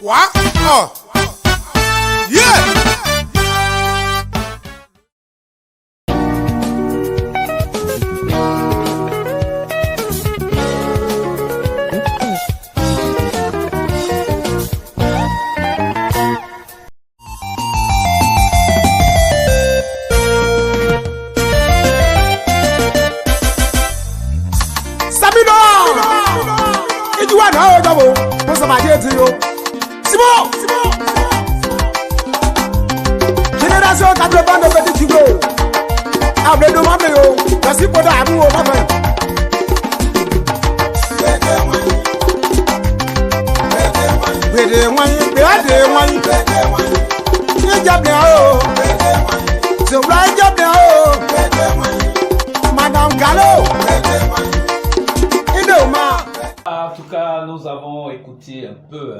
What? Oh. Yeah. Génération 80 de petit Tigo. Ablé de Maméo. Merci pour l'amour, ma femme. Madame Gallo. En tout cas, nous avons écouté un peu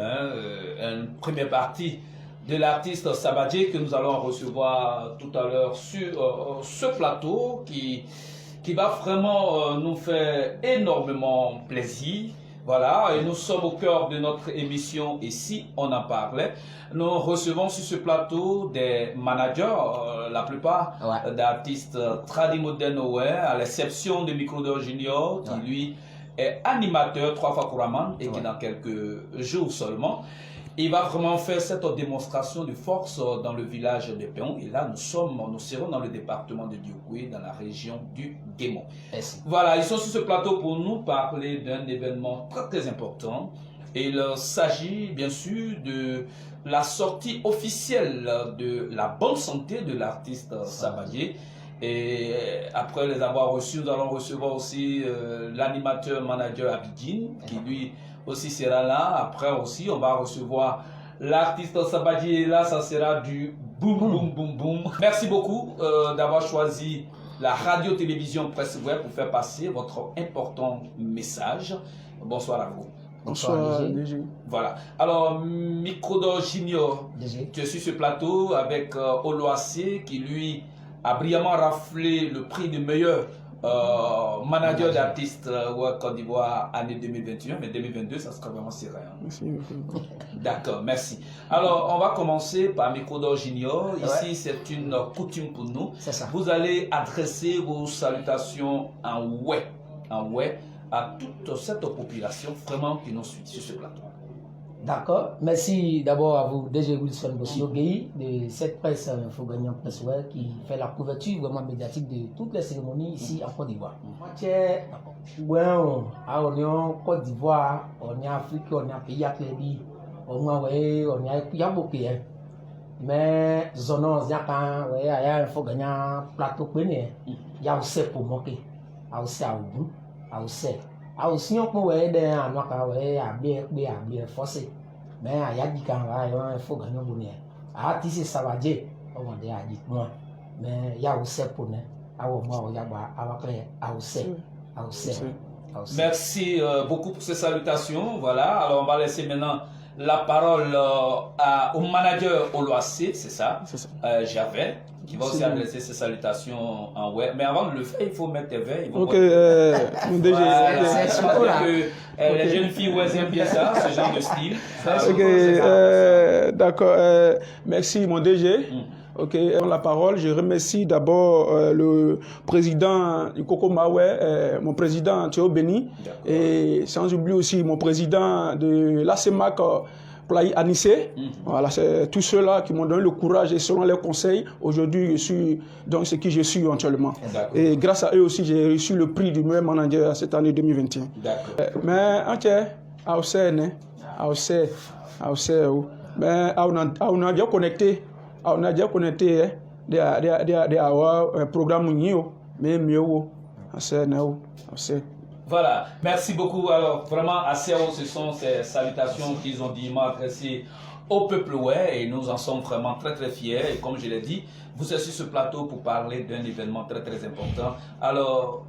une première partie de l'artiste Sabadjé que nous allons recevoir tout à l'heure sur ce plateau qui va vraiment nous faire énormément plaisir. Voilà, et nous sommes au cœur de notre émission Ici on en parlait. Nous recevons sur ce plateau des managers, la plupart d'artistes tradimodernes, à l'exception de Microdor Junior qui lui est animateur 3 fois couramment et qui dans quelques jours seulement, il va vraiment faire cette démonstration de force dans le village de Péon. Et là, nous serons dans le département de Diokoué, dans la région du Guémon. Voilà, ils sont sur ce plateau pour nous parler d'un événement très très important. Et il s'agit bien sûr de la sortie officielle de la bonne santé de l'artiste Sabadjé. Et après les avoir reçus, nous allons recevoir aussi l'animateur manager Abidine, qui lui aussi sera là. Après aussi, on va recevoir l'artiste Sabadjé. Et là, ça sera du boum boum boum boum. Merci beaucoup d'avoir choisi la radio-télévision Presse Web pour faire passer votre important message. Bonsoir à vous. Bonsoir, DG. Voilà. Alors, Microdor Junior, tu es sur ce plateau avec Oloassé qui lui a brillamment raflé le prix de meilleur manager d'artistes Côte d'Ivoire année 2021, mais 2022, ça sera vraiment serré. Merci. D'accord, merci. Alors, on va commencer par Microdor Junior. Ici, c'est une coutume pour nous. Vous allez adresser vos salutations en ouais à toute cette population vraiment qui nous suit sur ce plateau. D'accord. Merci d'abord à vous, DG Wilson Bossiogei, de cette presse Fogagnant Presse Web qui fait la couverture vraiment médiatique de toutes les cérémonies ici en Côte d'Ivoire. On est en Côte d'Ivoire, on est en Afrique, on est en pays Atlébi, on est en mais zone il y a un Fogagnant plateau pené, il y a aussi pour moquer, il y a aussi à Oudou, il y a aussi. Si on peut bien forcé, mais il y a dit qu'il faut gagner un bonheur. Artiste Sabadjé, on va dire moi, mais il y a aussi pour nous. Merci beaucoup pour ces salutations. Voilà, alors on va laisser maintenant la parole au manager Oloassé, c'est ça, Javel, qui va aussi adresser ses salutations en web. Mais avant de le faire, il faut mettre tes verres. Ok, les jeunes filles aiment bien ça, ce genre de style. D'accord, merci mon DG. Ok, la parole, je remercie d'abord le président du Coco Maoué, mon président Théo Béni, et sans oublier aussi mon président de l'ACEMAC Plaï Anissé. Voilà, c'est tous ceux-là qui m'ont donné le courage et selon leurs conseils, aujourd'hui je suis donc ce qui je suis actuellement. Et grâce à eux aussi, j'ai reçu le prix du meilleur manager cette année 2021. Mais on a déjà connecté. On a déjà connecté des programmes mais mieux. Voilà, merci beaucoup. Alors, vraiment, à Séo, ce sont ces salutations qu'ils ont dignement adressées au peuple et nous en sommes vraiment très très fiers. Et comme je l'ai dit, vous êtes sur ce plateau pour parler d'un événement très très important. Alors,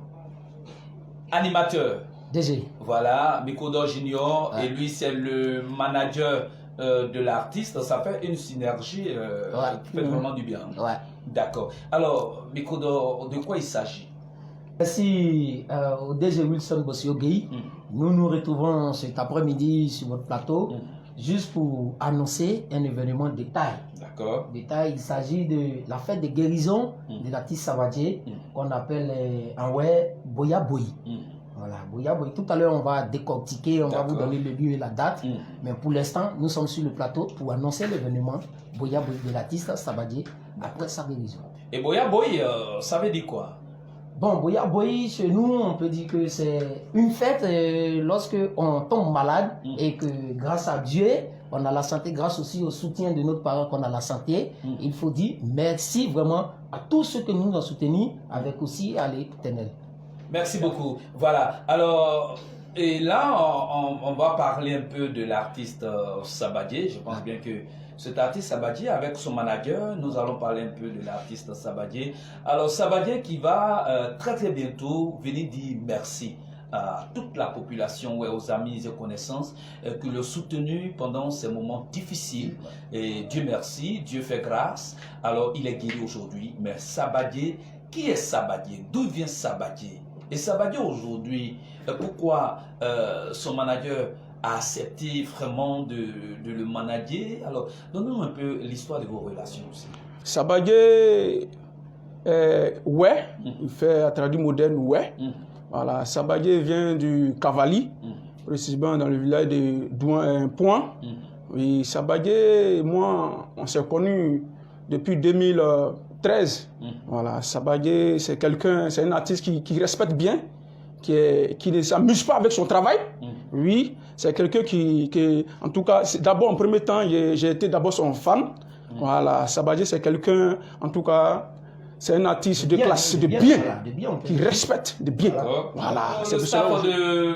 animateur. DG. Voilà, Microdor Junior, et lui c'est le manager de l'artiste. Ça fait une synergie qui fait vraiment du bien. D'accord. Alors, Microdor, de quoi il s'agit? Merci au DG Wilson Bossiogei. Nous nous retrouvons cet après-midi sur votre plateau juste pour annoncer un événement de taille. D'accord. Il s'agit de la fête de guérison de l'artiste Sabadie qu'on appelle en ouais Boya Boy. Voilà, Boya Boy. Tout à l'heure, on va décortiquer, on va vous donner le lieu et la date. Mais pour l'instant, nous sommes sur le plateau pour annoncer l'événement Boya Boy de l'artiste Sabadie après sa guérison. Et Boya Boy, ça veut dire quoi? Bon, Boya Boy, chez nous, on peut dire que c'est une fête lorsque on tombe malade et que grâce à Dieu, on a la santé, grâce aussi au soutien de notre parent qu'on a la santé. Il faut dire merci vraiment à tous ceux que nous avons soutenus, avec aussi à l'Éternel. Merci beaucoup. Voilà. Alors, et là, on va parler un peu de l'artiste Sabadie. Je pense bien que cet artiste Sabadie, avec son manager, nous allons parler un peu de l'artiste Sabadie. Alors, Sabadie qui va très très bientôt venir dire merci à toute la population, ouais, aux amis et connaissances qui l'ont soutenu pendant ces moments difficiles. Et Dieu merci, Dieu fait grâce. Alors, il est guéri aujourd'hui. Mais Sabadie, qui est Sabadie? D'où vient Sabadie? Et Sabadie aujourd'hui, pourquoi son manager a accepté vraiment de le manager? Alors, donnez-nous un peu l'histoire de vos relations aussi. Sabadie, ouais, il fait à traduit moderne, ouais. Voilà, Sabadie vient du Cavali, précisément dans le village de Douin-Point. Et Sabadie et moi, on s'est connus depuis 2013. Voilà, Sabadie, c'est quelqu'un, c'est un artiste qui respecte bien, qui ne s'amuse pas avec son travail. Oui, c'est quelqu'un qui, en tout cas, d'abord en premier temps, j'ai été d'abord son fan. Voilà, Sabadie, c'est quelqu'un, en tout cas, c'est un artiste de classe, de bien, qui respecte de bien. Voilà, le staff de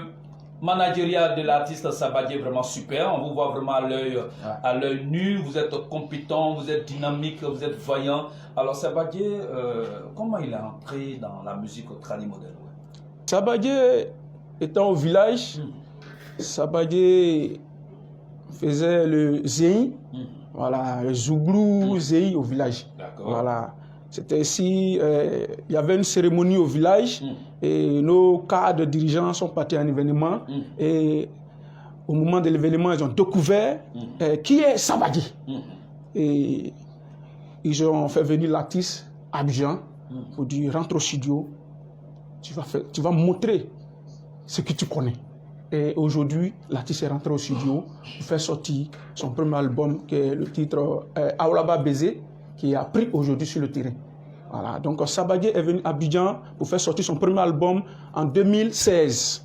managérial de l'artiste Sabadie est vraiment super. On vous voit vraiment à l'œil nu. Vous êtes compétent, vous êtes dynamique, vous êtes voyant. Alors Sabadie, comment il est entré dans la musique tradi moderne? Sabadie étant au village, Sabadie faisait le Zéhi, voilà, le Zouglou Zéhi au village. Voilà. C'était ici, il y avait une cérémonie au village et nos cadres dirigeants sont partis à un événement et au moment de l'événement, ils ont découvert qui est Sabadie. Et ils ont fait venir l'artiste à Abidjan pour dire rentre au studio, tu vas montrer ce que tu connais. Et aujourd'hui, l'artiste est rentré au studio pour faire sortir son premier album qui est le titre Aoulaba Baiser, qui a pris aujourd'hui sur le terrain. Voilà. Donc Sabadie est venu à Abidjan pour faire sortir son premier album en 2016.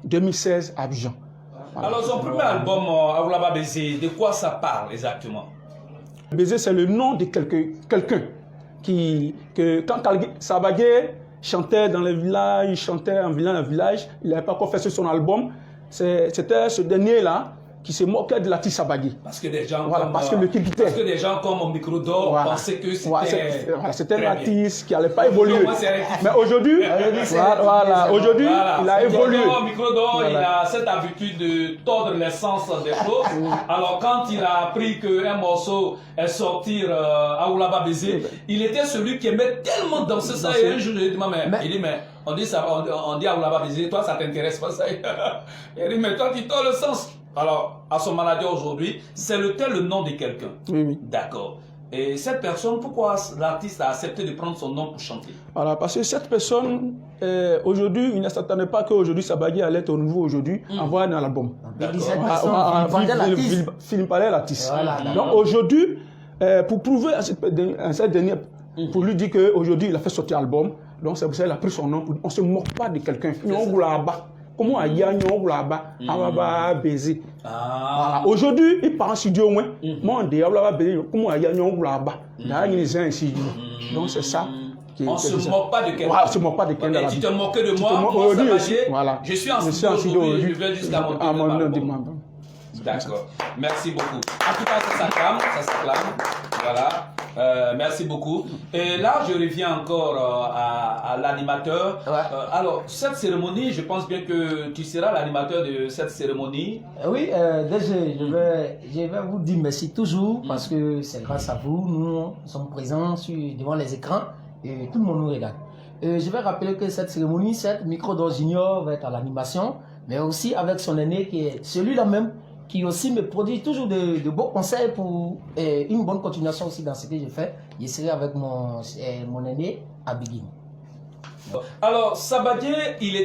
2016 à Abidjan. Voilà. Alors son premier album, Aoulaba Baiser, de quoi ça parle exactement? Baiser, c'est le nom de quelqu'un que quand Sabadie chantait dans les villages, il chantait en village, il n'avait pas encore fait son album. C'était ce dernier-là qui se moquait de l'artiste Sabadie. Parce que des gens parce que des gens comme Micro d'Or pensaient que c'était un artiste qui n'allait pas évoluer. Mais aujourd'hui, aujourd'hui, il a évolué. Micro d'Or, il a cette habitude de tordre l'essence des choses. Alors quand il a appris qu'un morceau est sorti à Oulaba Baiser, il était celui qui aimait tellement danser ça. Et un jour, je lui ai dit, mais on dit ça, on dit à Oulaba Baiser, toi ça t'intéresse pas ça. Il a dit, mais toi tu tords le sens. Alors, à son manager aujourd'hui, c'est le nom de quelqu'un. Oui. D'accord. Et cette personne, pourquoi l'artiste a accepté de prendre son nom pour chanter? Alors, parce que cette personne, aujourd'hui, il ne s'attendait pas qu'aujourd'hui, Sabadie allait être au nouveau aujourd'hui, avoir un album. Il parlait l'artiste. Donc aujourd'hui, pour prouver à cette dernière, pour lui dire qu'aujourd'hui, il a fait sortir l'album, donc c'est pour ça qu'il a pris son nom. On ne se moque pas de quelqu'un. Comment il y a un baiser. Aujourd'hui, il part en studio. Moi, on dit comment il y a un ici. Donc c'est ça. On ne se moque pas de quelqu'un. On se moque pas de quelqu'un. Tu te moques de moi, je suis en studio aujourd'hui, je vais jusqu'à mon album. D'accord. Merci beaucoup. En tout cas, ça s'acclame. Voilà. Merci beaucoup. Et là, je reviens encore à l'animateur. Alors, cette cérémonie, je pense bien que tu seras l'animateur de cette cérémonie. Oui, déjà, je vais vous dire merci toujours parce que c'est grâce à vous, nous sommes présents devant les écrans et tout le monde nous regarde. Je vais rappeler que cette cérémonie, cette Micro d'Or Junior va être à l'animation, mais aussi avec son aîné qui est celui-là même qui aussi me produit toujours de beaux conseils pour une bonne continuation aussi dans ce que je fais. Je serai avec mon aîné Abigin. Alors, Sabadié, il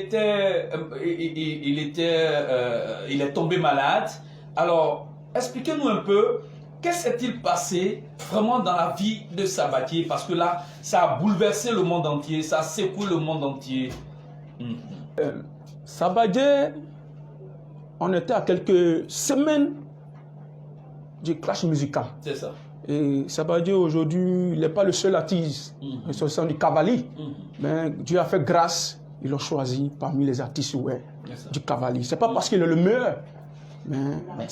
est tombé malade. Alors, expliquez-nous un peu, qu'est-ce qui s'est-il passé vraiment dans la vie de Sabadié? Parce que là, ça a bouleversé le monde entier, ça a secoué le monde entier. Sabadié, on était à quelques semaines du clash musical. C'est ça. Et Sabadié aujourd'hui, il n'est pas le seul artiste, c'est au du Cavali. Mais Dieu a fait grâce, il l'a choisi parmi les artistes du Cavali. Ce n'est pas parce qu'il est le meilleur, mais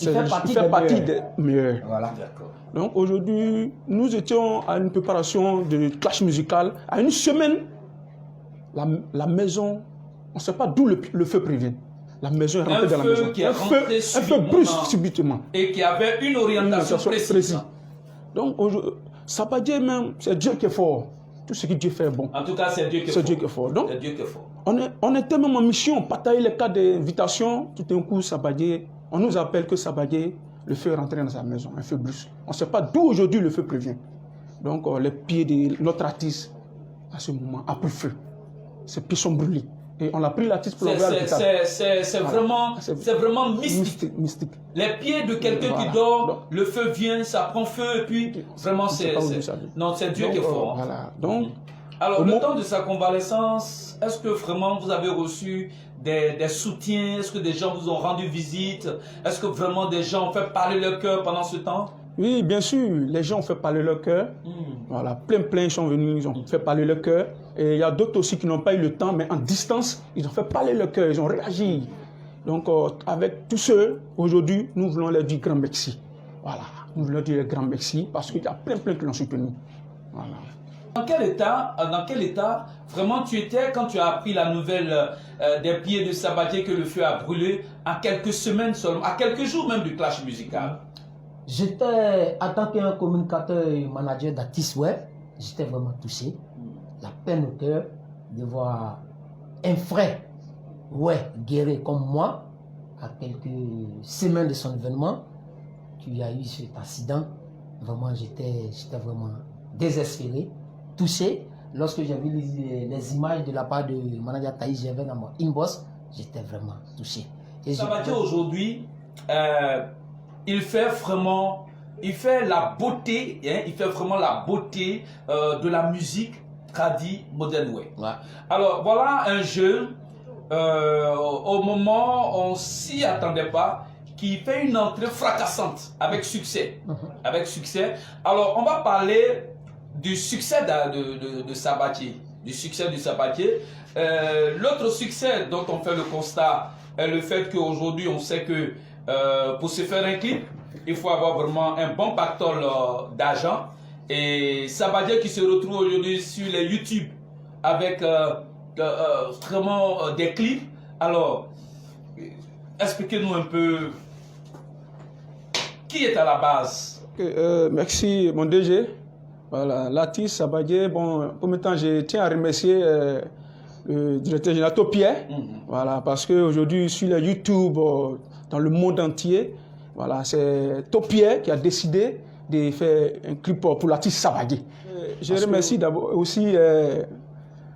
il fait partie des meilleurs. Voilà. Donc aujourd'hui, nous étions à une préparation de clash musical. À une semaine, la maison, on ne sait pas d'où le feu prévient. La maison est rentrée dans la maison. Un feu brusque subitement. Et qui avait une orientation précise. Donc, Sabadié même, c'est Dieu qui est fort. Tout ce que Dieu fait est bon. En tout cas, c'est Dieu qui est fort. C'est Dieu qui est fort. Donc, Dieu qui est fort. On était même en mission, partager les cas d'invitation. Tout d'un coup, Sabadié, on nous appelle que Sabadié, le feu est rentré dans sa maison, un feu brusque. On ne sait pas d'où aujourd'hui le feu prévient. Donc, les pieds de notre artiste, à ce moment, a pris feu. Ses pieds sont brûlés. Et on a pris l'artiste pour l'envoyer à l'hôpital. C'est vraiment mystique. Les pieds de quelqu'un qui dort, le feu vient, ça prend feu, et puis vraiment c'est Dieu qui est fort. Voilà. Donc, alors, le temps de sa convalescence, est-ce que vraiment vous avez reçu des soutiens? Est-ce que des gens vous ont rendu visite? Est-ce que vraiment des gens ont fait parler leur cœur pendant ce temps? Oui, bien sûr, les gens ont fait parler leur cœur. Voilà, plein sont venus, ils ont fait parler leur cœur. Et il y a d'autres aussi qui n'ont pas eu le temps, mais en distance, ils ont fait parler leur cœur, ils ont réagi. Donc, avec tous ceux, aujourd'hui, nous voulons leur dire grand merci. Voilà, nous voulons dire grand merci parce qu'il y a plein qui l'ont soutenu. Voilà. Dans quel état vraiment tu étais quand tu as appris la nouvelle des pieds de Sabadié que le feu a brûlé à quelques semaines seulement, à quelques jours même du clash musical? J'étais, en tant qu'un communicateur et manager d'artistes web, j'étais vraiment touché. La peine au cœur de voir un frère guéri comme moi, à quelques semaines de son événement, qui a eu cet accident. Vraiment, j'étais vraiment désespéré, touché. Lorsque j'ai vu les images de la part de manager Thaïs, j'avais dans mon inbox, j'étais vraiment touché. Sabadié aujourd'hui, il fait la beauté, il fait vraiment la beauté de la musique tradie modern way. Ouais. Alors voilà un jeune, au moment on s'y attendait pas, qui fait une entrée fracassante avec succès. Avec succès. Alors on va parler du succès de Sabadié, du succès de Sabadié. L'autre succès dont on fait le constat est le fait qu'aujourd'hui on sait que pour se faire un clip, il faut avoir vraiment un bon pactole d'argent. Et Sabadié qui se retrouve aujourd'hui sur les YouTube avec vraiment des clips. Alors, expliquez-nous un peu qui est à la base. Merci mon DG. Voilà, l'artiste Sabadié. Bon, pour maintenant, je tiens à remercier le directeur général Topié. Voilà, parce qu'aujourd'hui, sur les YouTube, dans le monde entier, voilà, c'est Topié qui a décidé de faire un clip pour l'artiste Sabadié. Je remercie d'abord aussi,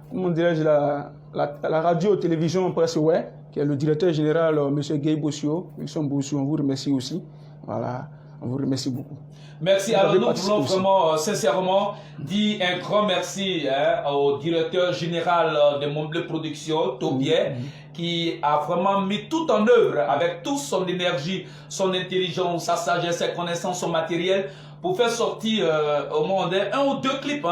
comment dirais-je, la radio-télévision Presse Web, qui est le directeur général, M. Guy Bossio. On vous remercie aussi. Voilà, on vous remercie beaucoup. Merci. Alors nous voulons vraiment, sincèrement, dire un grand merci au directeur général de Montbleu Productions, Topié, qui a vraiment mis tout en œuvre avec toute son énergie, son intelligence, sa sagesse, ses connaissances, son matériel, pour faire sortir au monde un ou deux clips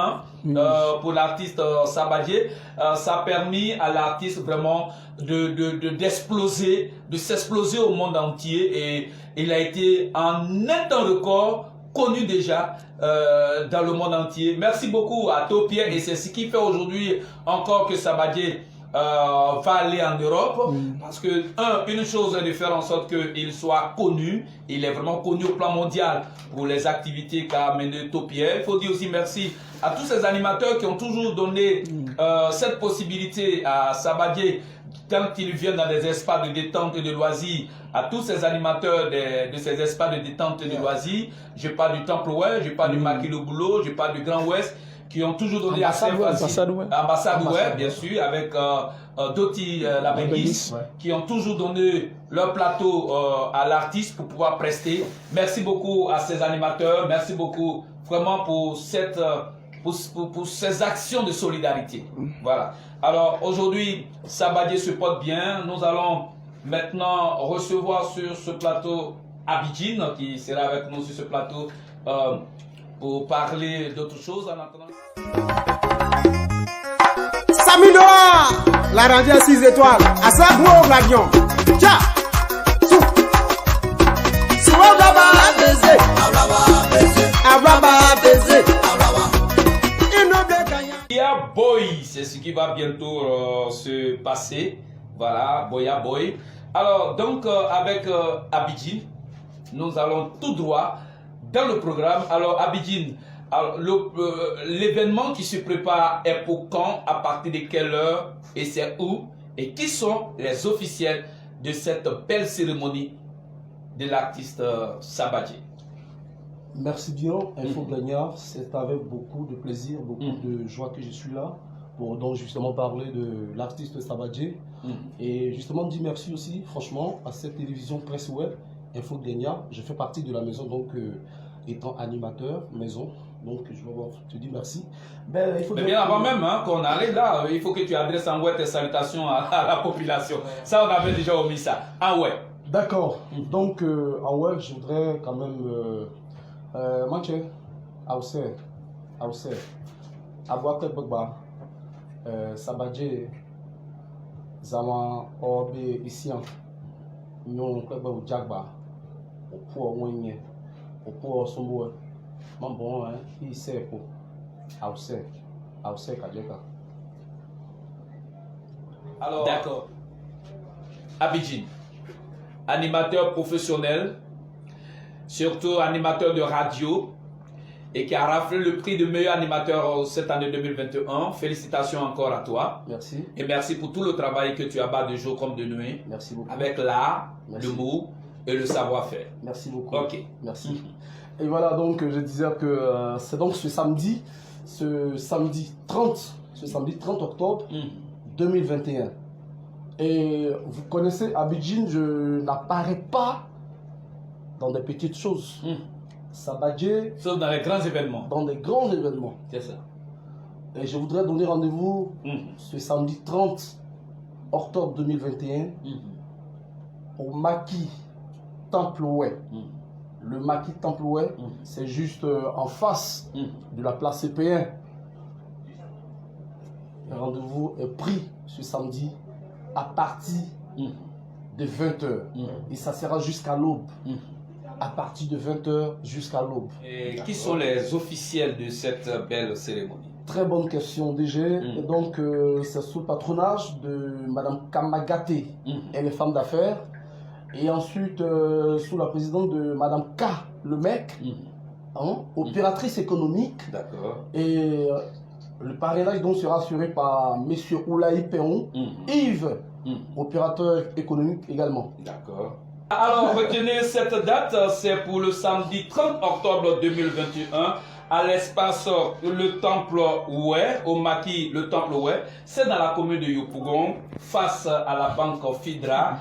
pour l'artiste Sabadié. Ça a permis à l'artiste vraiment d'exploser, de s'exploser au monde entier, et il a été en un temps record connu déjà dans le monde entier. Merci beaucoup à Topié, et c'est ce qui fait aujourd'hui encore que Sabadié va aller en Europe, parce que une chose est de faire en sorte qu'il soit connu. Il est vraiment connu au plan mondial pour les activités qu'a mené Topié. Il faut dire aussi merci à tous ces animateurs qui ont toujours donné cette possibilité à Sabadié quand ils viennent dans des espaces de détente et de loisirs, à tous ces animateurs de ces espaces de détente et de loisirs, je parle du Temple Ouest, je parle du Makilo Boulot, je parle du Grand Ouest, qui ont toujours donné Ambassade Ouest, bien sûr, avec Doti Labengis, qui ont toujours donné leur plateau à l'artiste pour pouvoir prester. Merci beaucoup à ces animateurs, merci beaucoup vraiment pour cette... Pour ces actions de solidarité. Voilà. Alors aujourd'hui, Sabadié se porte bien. Nous allons maintenant recevoir sur ce plateau Abidjin, qui sera avec nous sur ce plateau pour parler d'autres choses en attendant. Saminoa, la rangée à 6 étoiles. À ça, gros l'avion. Tiens. Souablaba baiser. Ablaba baiser. Boy, c'est ce qui va bientôt se passer. Voilà, Boya Boy. Alors, donc, avec Abidjin, nous allons tout droit dans le programme. Alors, Abidjin, l'événement qui se prépare est pour quand, à partir de quelle heure, et c'est où, et qui sont les officiels de cette belle cérémonie de l'artiste Sabadié? Merci bien, Info Gagnard. C'est avec beaucoup de plaisir, beaucoup de joie que je suis là pour donc justement parler de l'artiste Sabadié. Et justement dire merci aussi, franchement, à cette télévision Presse Web, Info Gagnard. Je fais partie de la maison, donc étant animateur maison. Donc je vais te dire merci. Ben, mais bien avant même qu'on arrive là, il faut que tu adresses en ouais tes salutations à la population. Ça, on avait déjà omis ça. Ah ouais. D'accord. Donc en ouais, je voudrais quand même... Manche, Aousse, Abouake Bogba, Sabadié, Zama, Obe, Isian, Nyon, Kwebe ou Djagba, au poids Wenye, au poids Sombo, Mambon, Isepo, Aousse, Kadjeka. Alors, d'accord. Abidjin, animateur professionnel, surtout animateur de radio et qui a raflé le prix de meilleur animateur cette année 2021. Félicitations encore à toi. Merci. Et merci pour tout le travail que tu as de jour comme de nuit. Merci beaucoup. Avec l'art, l'humour et le savoir-faire. Merci beaucoup. Ok. Merci. Et voilà, donc je disais que c'est donc ce samedi 30 octobre 2021. Et vous connaissez Abidjin, je n'apparais pas dans des petites choses. Sabadié. Sauf dans les grands événements. Dans des grands événements. C'est ça. Et je voudrais donner rendez-vous ce samedi 30 octobre 2021 au Maquis Temple Ouest. Le Maquis Temple Ouest, c'est juste en face de la place CP1. Le rendez-vous est pris ce samedi à partir de 20h. Et ça sera jusqu'à l'aube. À partir de 20h jusqu'à l'aube. Et qui sont les officiels de cette belle cérémonie? Très bonne question, DG. Et donc, c'est sous le patronage de Madame Kamagaté, elle est femme d'affaires. Et ensuite, sous la présidente de Madame K, le mec, opératrice économique. D'accord. Et le parrainage donc sera assuré par Monsieur Oulaï Péon, Yves, opérateur économique également. D'accord. Alors, retenez cette date, c'est pour le samedi 30 octobre 2021 à l'espace Le Temple Ouest, au Maquis Le Temple Ouest. C'est dans la commune de Yopougon, face à la banque Fidra,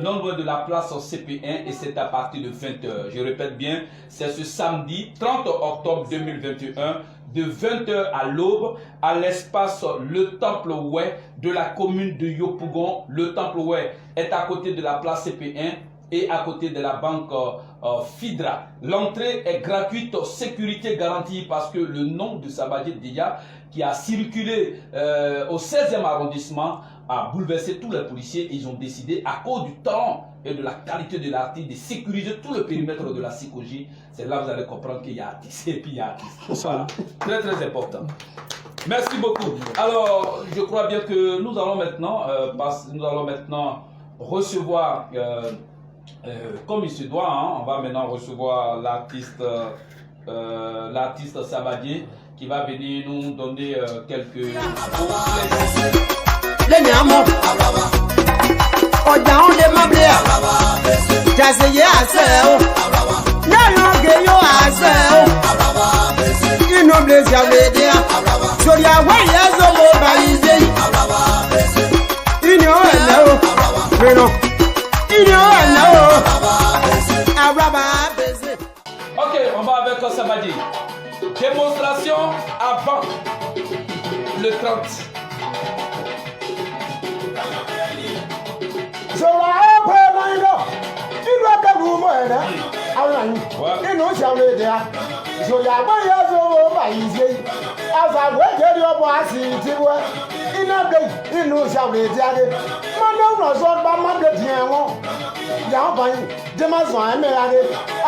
non loin de la place CP1, et c'est à partir de 20h. Je répète bien, c'est ce samedi 30 octobre 2021, de 20h à l'aube, à l'espace Le Temple Ouest de la commune de Yopougon. Le Temple Ouest est à côté de la place CP1 et à côté de la banque Fidra. L'entrée est gratuite, sécurité garantie, parce que le nom de Sabadié Dia, qui a circulé au 16e arrondissement, a bouleversé tous les policiers, et ils ont décidé, à cause du temps et de la qualité de l'artiste, de sécuriser tout le périmètre de la psychologie. C'est là que vous allez comprendre qu'il y a artiste et puis il y a artiste. Voilà. Très très important. Merci beaucoup. Alors, je crois bien que nous allons maintenant, recevoir, comme il se doit, on va maintenant recevoir l'artiste Sabadié, qui va venir nous donner quelques... lẹ́ni àmọ́ ọjà ń lè má bílẹ̀ jàzẹ̀yẹ àṣẹ o lẹ́yìn ọ̀gẹ̀ yóò àṣẹ o inú blèsì àwọn èdè à sórí àwọn ìyẹn zọ́mọ́ báyìí dé ìní ọ̀ ẹ̀lẹ́ o mìíràn ìní ọ̀ ẹ̀lẹ́ o àbábà bèsè. Ok, on va avec Sabadji. Démonstration avant le 30. Sọ̀rọ̀ ọ̀pọ̀ ẹ̀rọ ìlọ, inú ẹgbẹ̀rún mọ́ ẹ̀rẹ́, àwọn àyìn, inú ìṣàwọn èdè a, ìṣòyà àgbáyé ọ̀ṣọ́wọ́ báyìí ṣe, àṣàwọ̀ èdè ọmọ àṣì ti wẹ́, iná gbé inú ìṣàwọn èdè adé, mọ́ndé ń rọ̀ṣọ́ bá mọ́ndé tiẹ̀ wọ́n, ìyàwó báyìí, jẹ́mọ̀sán ẹ̀mẹ́ adé,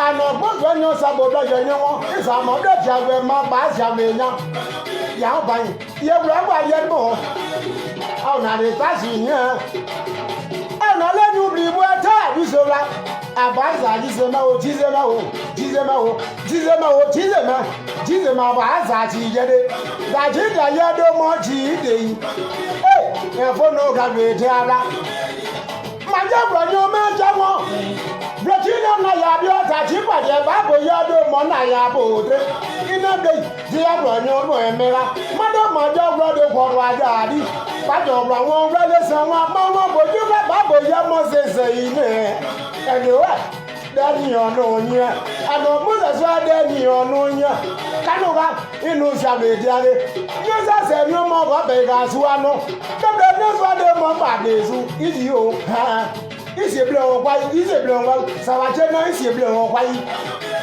àná gbọ́dọ̀ ní ọ̀ṣàbọ̀dọ̀ yẹn ní wọ́n, ìṣàmọ́dé tiẹ̀ máa bá àṣàmì èèyàn, ìyàwó báyìí, ìyẹ̀wò ẹgbà yẹn mọ̀ ọ̀nà àdìtàṣì yẹn. Ẹ̀nà lẹ́nu ìbò ẹ̀tẹ́ àbíṣọ́ra àbáṣà jíṣẹ́mẹ́wò jíṣẹ́mẹ́wò jíṣẹ́mẹ́wò jíṣẹ́mẹ́wò jíṣẹ́mẹ́ àbáṣà ti yẹ́dẹ́ dàjí ìdàyẹ́dẹ́ mọ́ jí ìdè yìí ẹ̀fọ́ náà gàgbé ètè ara màjẹ́ ìgbọ̀nyí ọmọ ẹ̀jẹ̀ wọn bùrọ̀kìnà náà yà bí ọ̀tà tí pàdé báàbò yẹ́dẹ́ mọ́ náà yà bò dé iná dé tí ẹ̀gbọ̀nyí ọmọ ẹ̀mẹ́ra mọ́dọ̀mọ́jọ́ gbọ́dọ̀ kọ̀ọ̀rọ̀ ajá àdí pàjọ ọ̀rọ̀ àwọn rẹ́lẹ́sẹ̀ wọn máa wọ́n bójú bábò yẹ mọ́ ṣẹṣẹ yìí ní ẹ̀lẹ́wẹ̀ dẹ́ni ọ̀nà òyìn àná mọ́sẹ̀sọ́ dẹ́ni ọ̀nà òyìn kánúwá inú ìṣàbẹ̀dẹ̀ rẹ̀ yóò ṣẹ̀ṣẹ̀ ní ọmọ ọ̀bẹ̀ ìgbàsíwánú kébẹ̀ ní sọ́dẹ̀ mọ́ bàdéṣu ìdí o ìṣèbílẹ̀ wọn kwáyé ìṣèbílẹ̀ wọn sàwájẹ́ náà ìṣèbílẹ̀ wọn kwáyé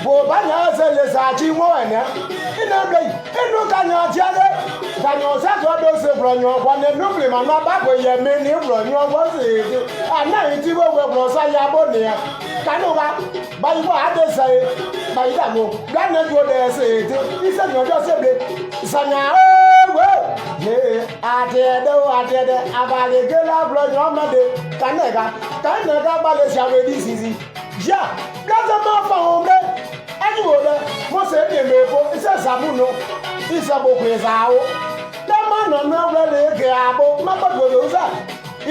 bò bá yẹn ẹsẹ̀ lè ṣàtì wọ́n ẹ̀nẹ́ iná bẹ́ẹ̀ inú kanyọ̀ ọ̀tí ẹ̀dẹ́ kanyọ̀ sẹ́kọ̀ọ́ tó ṣe bùrọ̀nyọ̀ ọ̀pọ̀ ní núbìlì màmá bábò yẹ mí ní bùrọ̀nyọ̀ ọ̀pọ̀ sì èdè ànáyìn tí wọ́n wẹ̀ bùrọ̀ sáyà bó nìyẹn kanúwa báyìí wọ́n adé sẹ́yìn báyìí dàgbò gánà tó dẹ̀ ṣe èdè ìṣẹ̀yìn ọjọ́ sẹ́bi sànyà ọ̀wẹ́ àtẹ̀dẹ́ abalẹ̀ gẹ́lá bùrọ̀nyọ̀ ọmọdé kanẹ̀ka balẹ̀ ṣàwẹ̀dí sisi yá gẹ́sẹ̀ máa fà wọn bẹ́ẹ̀ ẹni wò lẹ wọ́n ṣe é dèmé epo iṣẹ́ ìṣàmúlò ìṣàbòkù ìṣàwó lẹ́mọ̀nà náà wẹ́lẹ̀ èké àbò mọ́gbàgbọ́dọ̀ ṣá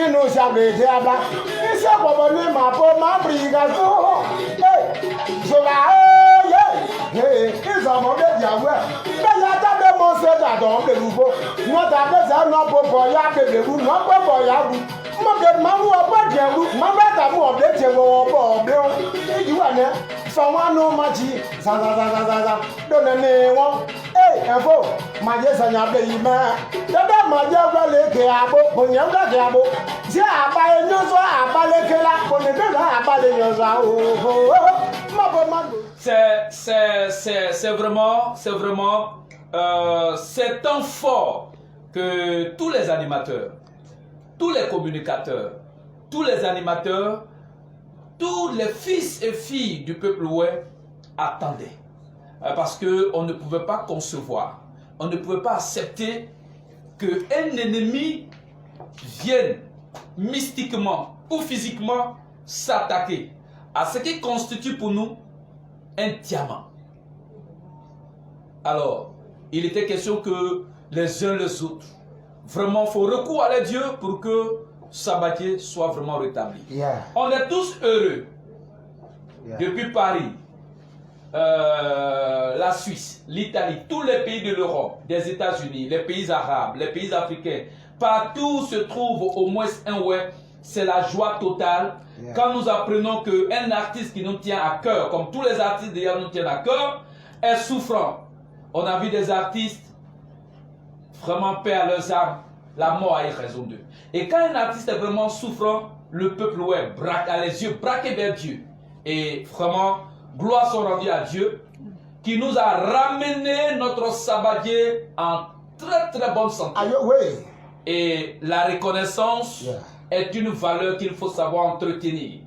inú ìṣàgbèdè abá iṣẹ́ pọ̀pọ̀ ní màpọ̀ máa bìrì ìgbà tó ṣòro ààyè ìṣàmọ́dé ìyàwó ẹ̀ bẹ́ẹ̀ yá tábẹ́ mọ́ ṣe dàdọ̀ ọ̀gbẹ̀lúgbó wọ́n tàbẹ́ sẹ́ náà pọ̀pọ̀ yá gbẹ̀gbẹ̀rú náà pọ̀pọ̀ yá rú mọ̀gbẹ̀ máa ń wọ bọ́ọ̀dì ẹ̀rú máa bá tàbí ọ̀bẹ tiẹ̀ wọ̀ ọ̀bọ̀ ọ̀bẹ wọn ìdíwà ní sọ̀wọ́nù májì zazazazazaz lónìí ní wọn ẹ̀fọ́ màjẹ́ sànyàbẹ̀ yìí mẹ́ dẹ́dẹ́ màjẹ́ wẹ́lẹ̀ kẹ́ àbò bònyẹ́ ńlá kẹ́ àbò tí àbá ẹ̀yọ́ sọ àbálẹ̀ kẹ́lá kònìkẹ́lá àbálẹ̀ yọ̀ sọ C'est vraiment c'est un fort que tous les animateurs, tous les communicateurs, tous les animateurs, tous les fils et filles du peuple ouest attendaient. Parce qu'on ne pouvait pas concevoir, on ne pouvait pas accepter qu'un ennemi vienne mystiquement ou physiquement s'attaquer à ce qui constitue pour nous un diamant. Alors, il était question que les uns les autres, vraiment, il faut recours à Dieu pour que Sabadji soit vraiment rétabli. On est tous heureux. Depuis Paris, la Suisse, l'Italie, tous les pays de l'Europe, des États-Unis, les pays arabes, les pays africains, partout se trouve au moins un ouais. C'est la joie totale quand nous apprenons qu'un artiste qui nous tient à cœur, comme tous les artistes d'ailleurs nous tiennent à cœur, est souffrant. On a vu des artistes vraiment paix à leurs âmes, la mort a eu raison d'eux. Et quand un artiste est vraiment souffrant, le peuple a les yeux braqués vers Dieu. Et vraiment, gloire sont rendues à Dieu, qui nous a ramené notre Sabadji en très très bonne santé. Et la reconnaissance est une valeur qu'il faut savoir entretenir.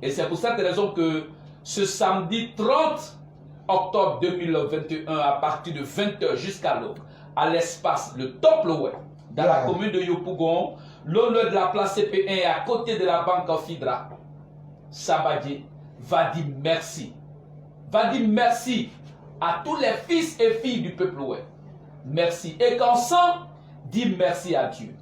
Et c'est pour cette raison que ce samedi 30 octobre 2021, à partir de 20h jusqu'à l'aube, à l'espace, le Temple Ouest, dans la commune de Yopougon, l'honneur de la place CP1 est à côté de la banque Fidra. Sabadji va dire merci. Va dire merci à tous les fils et filles du peuple ouest. Merci. Et qu'ensemble, dit merci à Dieu.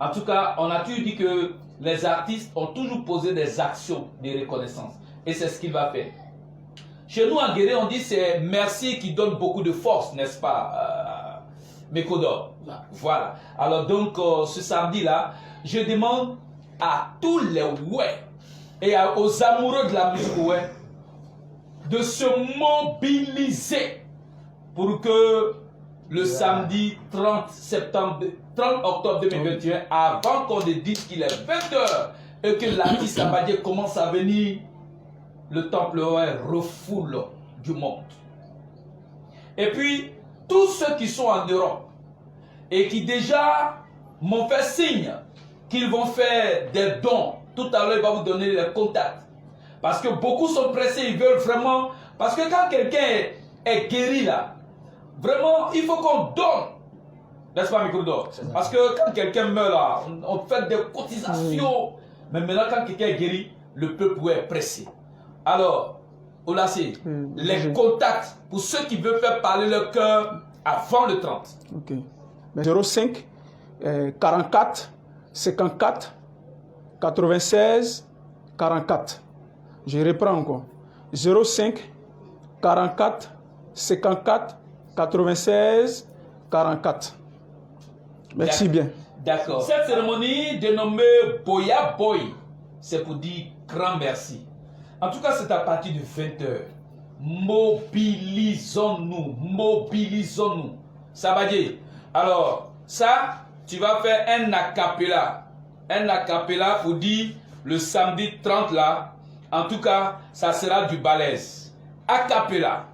En tout cas, on a toujours dit que les artistes ont toujours posé des actions de reconnaissance. Et c'est ce qu'il va faire. Chez nous, en Guéré, on dit c'est merci qui donne beaucoup de force, n'est-ce pas, Mékodor? Voilà. Alors donc, ce samedi-là, je demande à tous les ouais et aux amoureux de la musique ouais de se mobiliser pour que le samedi 30 octobre 2021, avant qu'on ne dise qu'il est 20h et que l'artiste Sabadier commence à venir, le temple refoule du monde. Et puis, tous ceux qui sont en Europe et qui déjà m'ont fait signe qu'ils vont faire des dons, tout à l'heure il va vous donner les contacts. Parce que beaucoup sont pressés, ils veulent vraiment... Parce que quand quelqu'un est guéri là, vraiment, il faut qu'on donne. N'est-ce pas, Microdor? Parce que quand quelqu'un meurt là, on fait des cotisations. Mais maintenant, quand quelqu'un est guéri, le peuple est pressé. Alors, Olassi, les contacts pour ceux qui veulent faire parler leur cœur avant le 30. Ok. 05 44 54 96 44. Je reprends encore. 05 44 54 96 44. Merci bien. D'accord. Cette cérémonie dénommée Boya Boy, c'est pour dire grand merci. En tout cas, c'est à partir de 20h. Mobilisons-nous, mobilisons-nous. Ça va dire. Alors, ça, tu vas faire un acapella. Un acapella pour dire le samedi 30 là. En tout cas, ça sera du balèze. Acapella.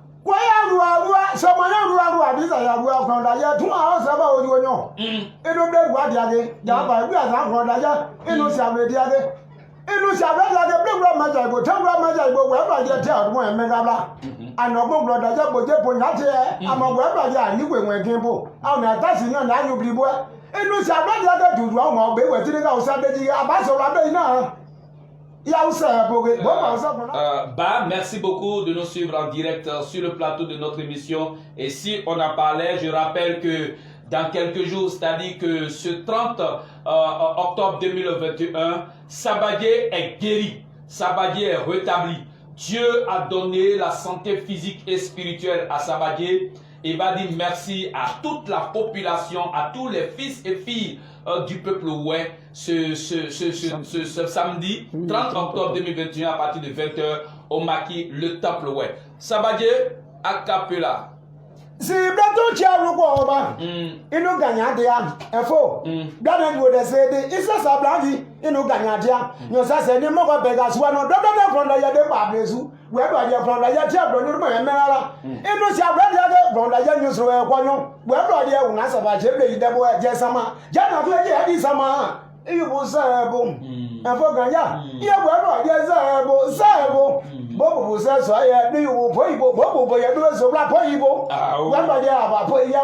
Merci beaucoup de nous suivre en direct sur le plateau de notre émission. Et si on en parlait, je rappelle que dans quelques jours, c'est-à-dire que ce 30 octobre 2021, Sabadier est guéri, Sabadier est rétabli. Dieu a donné la santé physique et spirituelle à Sabadier. Il va dire merci à toute la population, à tous les fils et filles du peuple ouai ce samedi 30 octobre 2021 à partir de 20h au maquis le temple ouai. Sabadier a capella. Si bientôt tu as le quoi, il nous gagne à dire, info. Dans le niveau de CD, il se sablavi, il nous gagne à dire. Nous ça c'est des mots que Bégas soit non, dans prendre la yade pas blessou. Ouais, bah il y a prendre la yade, tiens, donner le même là. Et nous si après yade, prendre la yade nous sur quoi non. Ouais, bah il y a on a ça va j'ai le idée boire, j'ai ça ma. J'ai n'a plus dit ça ma. Il vous ça bon. Info gagne. Il y a ouais, il y a ça bon. Bobo vous ça soit ya ni vous boy bobo ya doit sur la poibo. Ouais, bah il y a pas poya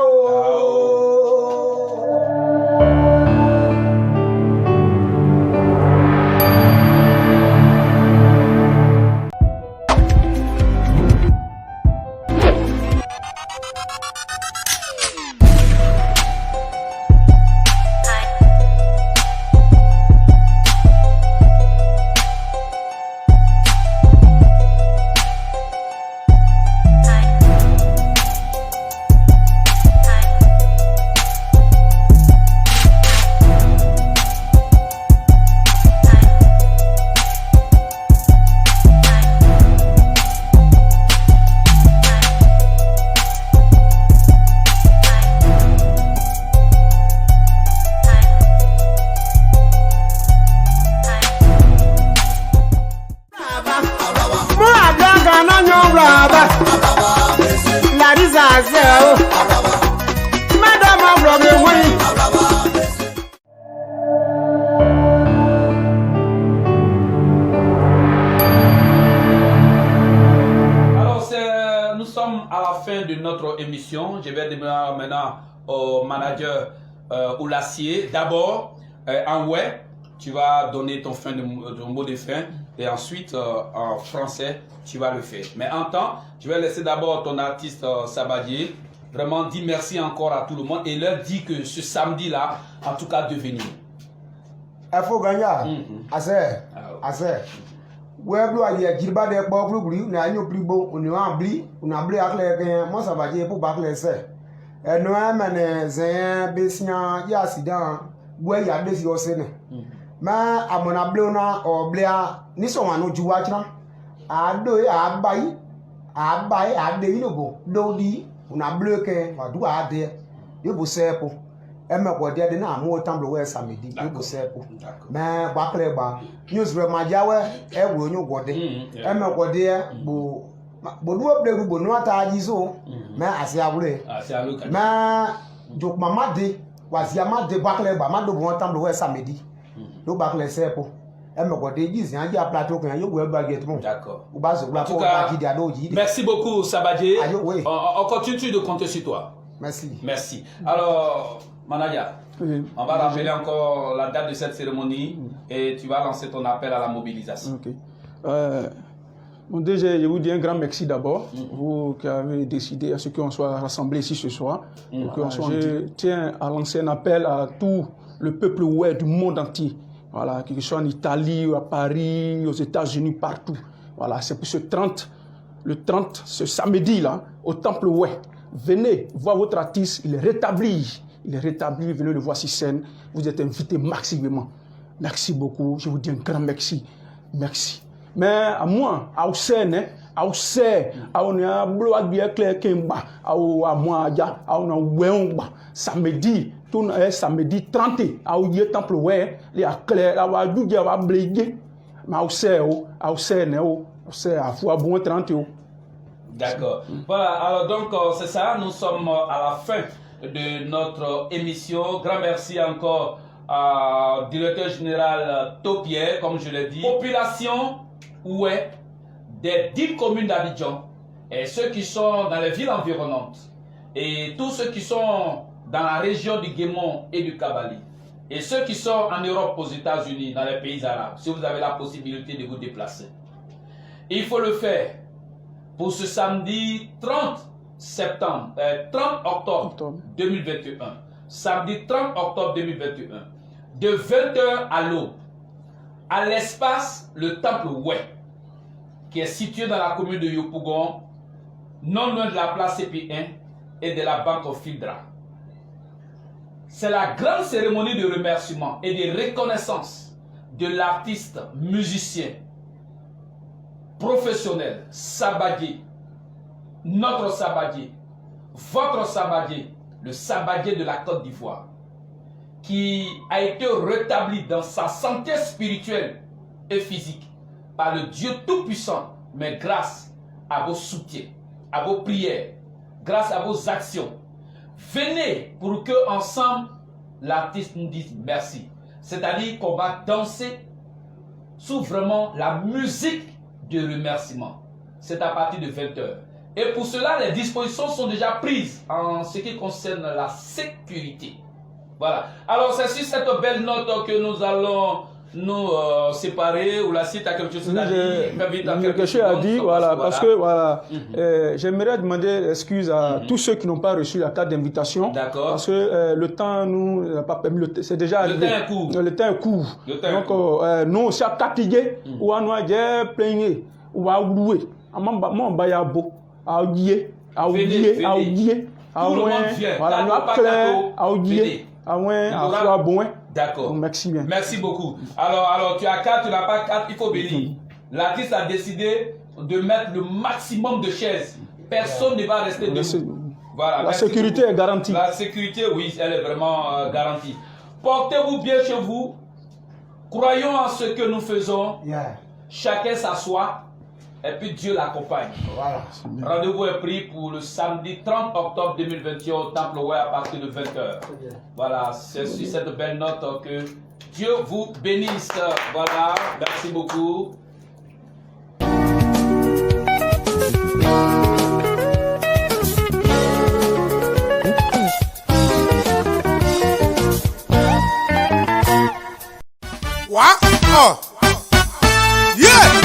de notre émission. Je vais demander maintenant au manager Oulassier. D'abord, en ouais, tu vas donner ton mot de fin et ensuite en français, tu vas le faire. Mais en temps, je vais laisser d'abord ton artiste Sabadier vraiment dire merci encore à tout le monde et leur dire que ce samedi-là, en tout cas, de venir. il faut gagner. Assez. Ouais, bloua y a Gilba de Bob Blue, n'a eu plus beau, on a blé à l'air, moi ça va dire pour battre les serres. Et nous amène Zé, Bessia, Yassidan, ouais, y a des yeux. Mais à mon ablona ou bléa, ni son anneau du watchman. À deux, à bail, à des innobo, d'odi, on a bloqué, à doigt à dire, you vous sais pour. Elle m'a dit que nous avons autant de temps samedi. Mais Bakle Ba, nous sommes à Diawe, et vous nous gardez. Elle m'a dit que vous nous attendons, mais assez à vous. Mais donc maman dit, voici maman de Bakle Ba, maman de bon temps de samedi. Nous Bakle c'est pour. Elle m'a dit que il y a un plateau qui est au baguette. D'accord. En tout cas, merci beaucoup Sabadje. On continue de compter sur toi. Merci. Alors, Manaya, on va rappeler encore la date de cette cérémonie et tu vas lancer ton appel à la mobilisation. Bon, déjà, je vous dis un grand merci d'abord, vous qui avez décidé à ce qu'on soit rassemblés ici ce soir. Je tiens à lancer un appel à tout le peuple du monde entier, voilà, qu'ils soient en Italie, à Paris, aux États-Unis, partout. Voilà, c'est pour le 30, ce samedi-là, au Temple Ouai. Venez voir votre artiste, il est rétabli, venez le voir sur scène, vous êtes invités massivement. Merci beaucoup, je vous dis un grand merci. Mais à moi, à Oussène, à on a bloqué bien clair Kemba, à moi, à on a Ouéomba, samedi 30, à Ouye Temple Oué, les à clair, à Ouadoudia, à Blégué, mais à Oussène, à Fouabouin 30. D'accord. Voilà, alors donc c'est ça, nous sommes à la fin de notre émission. Grand merci encore au directeur général Topier, comme je l'ai dit. Population des 10 communes d'Abidjan et ceux qui sont dans les villes environnantes et tous ceux qui sont dans la région du Guémon et du Kabali et ceux qui sont en Europe, aux États-Unis, dans les pays arabes, si vous avez la possibilité de vous déplacer. Il faut le faire pour ce samedi 30 octobre 2021. Samedi 30 octobre 2021. De 20h à l'aube. À l'espace, le Temple Ouai, qui est situé dans la commune de Yopougon, non loin de la place CP1 et de la banque Fidra. C'est la grande cérémonie de remerciement et de reconnaissance de l'artiste musicien professionnel, Sabadje, notre Sabadje, votre Sabadje, le Sabadje de la Côte d'Ivoire, qui a été rétabli dans sa santé spirituelle et physique par le Dieu Tout-Puissant, mais grâce à vos soutiens, à vos prières, grâce à vos actions. Venez pour que ensemble l'artiste nous dise merci. C'est-à-dire qu'on va danser sous vraiment la musique de remerciement. C'est à partir de 20h. Et pour cela, les dispositions sont déjà prises en ce qui concerne la sécurité. Voilà. Alors, c'est sur cette belle note que nous allons nous séparer, ou la site a quelque chose à dire. Quelque chose à dire, voilà, parce que voilà, j'aimerais demander excuse à tous ceux qui n'ont pas reçu la carte d'invitation. D'accord. Parce que le temps nous n'a pas permis, c'est déjà arrivé. Le temps est court. Donc, nous, chaque fatigué, ou à nous, j'ai plaigné, ou à oublier, à mon bayabo, à oublier, à oublier, à oublier, à oublier, voilà, nous à clair, à oublier, à oublier, à faire bon. D'accord. Merci bien. Merci beaucoup. Alors, tu as 4, tu n'as pas 4, il faut bénir. L'artiste a décidé de mettre le maximum de chaises. Personne ne va rester debout. Voilà, la sécurité est garantie. La sécurité, oui, elle est vraiment garantie. Portez-vous bien chez vous. Croyons en ce que nous faisons. Chacun s'assoit. Et puis Dieu l'accompagne. Voilà. Rendez-vous est pris pour le samedi 30 octobre 2021 au Temple Ouai à partir de 20h. Voilà, c'est sur cette belle note que Dieu vous bénisse. Voilà, merci beaucoup. What? Oh. Yeah!